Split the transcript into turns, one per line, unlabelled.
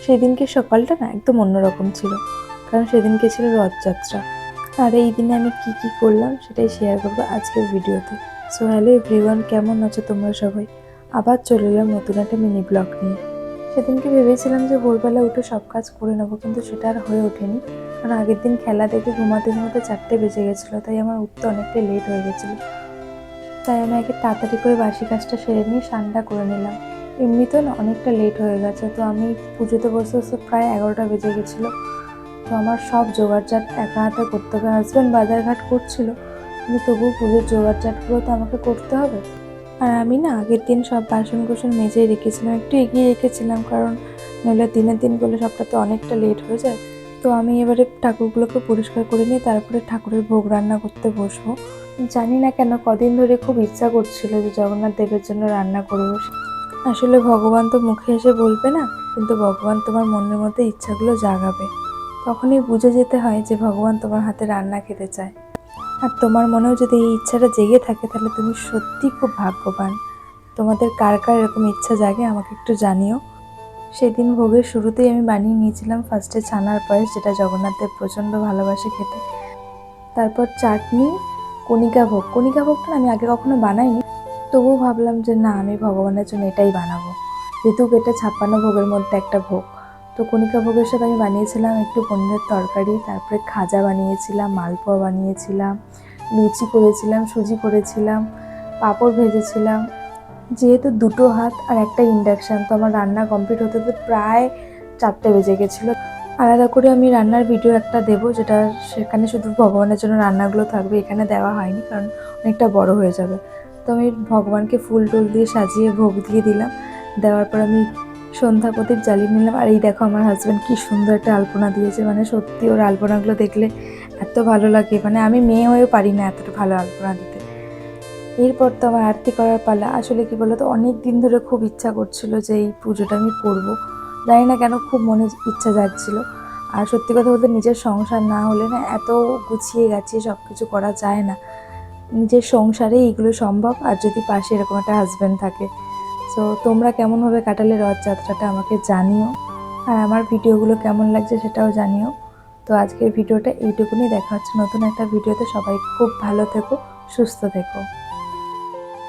সেদিনকে সকালটা না একদম অন্যরকম ছিল, কারণ সেদিনকে ছিল রথযাত্রা। আর এই দিনে আমি কি কি করলাম সেটাই শেয়ার করবো আজকের ভিডিওতে। সো হ্যালো এভরিওয়ান, কেমন আছো তোমরা সবাই? আবার চলে এলাম নতুন একটা মিনি ব্লগ নিয়ে। সেদিনকে ভেবেছিলাম যে ভোরবেলা উঠে সব কাজ করে নেবো, কিন্তু সেটা আর হয়ে ওঠেনি, কারণ আগের দিন খেলা দেখে ঘুমাতে ঘুমাতে 4টে বেজে গেছিলো, তাই আমার উঠতে অনেকটাই লেট হয়ে গেছিলো। তাই আমি আগে তাড়াতাড়ি করে বাসি কাজটা সেরে নিয়ে স্নানটা করে নিলাম। এমনিতেও না অনেকটা লেট হয়ে গেছে, তো আমি পুজোতে বসে বসে প্রায় 11টা বেজে গেছিলো। তো আমার সব জোগাড়জাট একা হাতে করতে হবে। হাজব্যান্ড বাজারঘাট করছিল, কিন্তু তবুও পুজোর জোগাড়জাটগুলো তো আমাকে করতে হবে। আর আমি না আগের দিন সব বাসন কোসন মেজেই রেখেছিলাম, একটু এগিয়ে রেখেছিলাম, কারণ নইলে দিনের দিন করলে সবটাতে অনেকটা লেট হয়ে যায়। তো আমি এবারে ঠাকুরগুলোকে পরিষ্কার করে নিয়ে তারপরে ঠাকুরের ভোগ রান্না করতে বসবো। জানি না কেন কদিন ধরে খুব ইচ্ছা করছিল যে জগন্নাথ দেবের জন্য রান্না করবো। আসলে ভগবান তো মুখে এসে বলবে না, কিন্তু ভগবান তোমার মনের মধ্যে ইচ্ছাগুলো জাগাবে। তখনই বুঝে যেতে হয় যে ভগবান তোমার হাতে রান্না খেতে চায়। আর তোমার মনেও যদি এই ইচ্ছাটা জেগে থাকে, তাহলে তুমি সত্যি খুব ভাগ্যবান। তোমাদের কার কার এরকম ইচ্ছা জাগে আমাকে একটু জানিও। সেদিন ভোগের শুরুতেই আমি বানিয়ে নিয়েছিলাম ফার্স্টে ছানার পায়েস, যেটা জগন্নাথ দেব প্রচণ্ড ভালোবাসে খেতে। তারপর চাটনি, কণিকা ভোগ। কণিকা ভোগটা আমি আগে কখনো বানাইনি, তবুও ভাবলাম যে না, আমি ভগবানের জন্য এটাই বানাবো, যেহেতু এটা 56 ভোগের মধ্যে একটা ভোগ। তো কণিকা ভোগের সাথে আমি বানিয়েছিলাম একটু পনিরের তরকারি, তারপরে খাজা বানিয়েছিলাম, মালপোয়া বানিয়েছিলাম, লুচি করেছিলাম, সুজি করেছিলাম, পাঁপড় ভেজেছিলাম। যেহেতু 2টো হাত আর একটা ইন্ডাকশান, তো আমার রান্না কমপ্লিট হতে হতে প্রায় 4টে বেজে গেছিলো। আলাদা করে আমি রান্নার ভিডিও একটা দেবো, যেটা সেখানে শুধু ভগবানের জন্য রান্নাগুলো থাকবে, এখানে দেওয়া হয়নি কারণ অনেকটা বড় হয়ে যাবে। তো আমি ভগবানকে ফুল টুল দিয়ে সাজিয়ে ভোগ দিয়ে দিলাম। দেওয়ার পর আমি সন্ধ্যা প্রদীপ জ্বালিয়ে নিলাম। আর এই দেখো আমার হাজব্যান্ড কি সুন্দর একটা আলপনা দিয়েছে, মানে সত্যি ওর আলপনাগুলো দেখলে এত ভালো লাগে, মানে আমি মেয়ে হয়েও পারি না এতটা ভালো আলপনা দিতে। এরপর তো আমার আরতি করার পালা। আসলে কি বলতো, অনেক দিন ধরে খুব ইচ্ছা করছিল যে এই পুজোটা আমি করবো, জানি না কেন খুব মনে ইচ্ছা জাগছিল। আর সত্যি কথা বলতে নিজের সংসার না হলে না এত গুছিয়ে গাছিয়ে সব কিছু করা যায় না। নিজের সংসারে এইগুলো সম্ভব, আর যদি পাশে এরকম একটা হাজব্যান্ড থাকে। সো তোমরা কেমনভাবে কাটালে রথযাত্রাটা আমাকে জানিও, আর আমার ভিডিওগুলো কেমন লাগছে সেটাও জানিও। তো আজকের ভিডিওটা এইটুকুনি, দেখা হচ্ছে নতুন একটা ভিডিওতে। সবাই খুব ভালো থেকো, সুস্থ থেকো।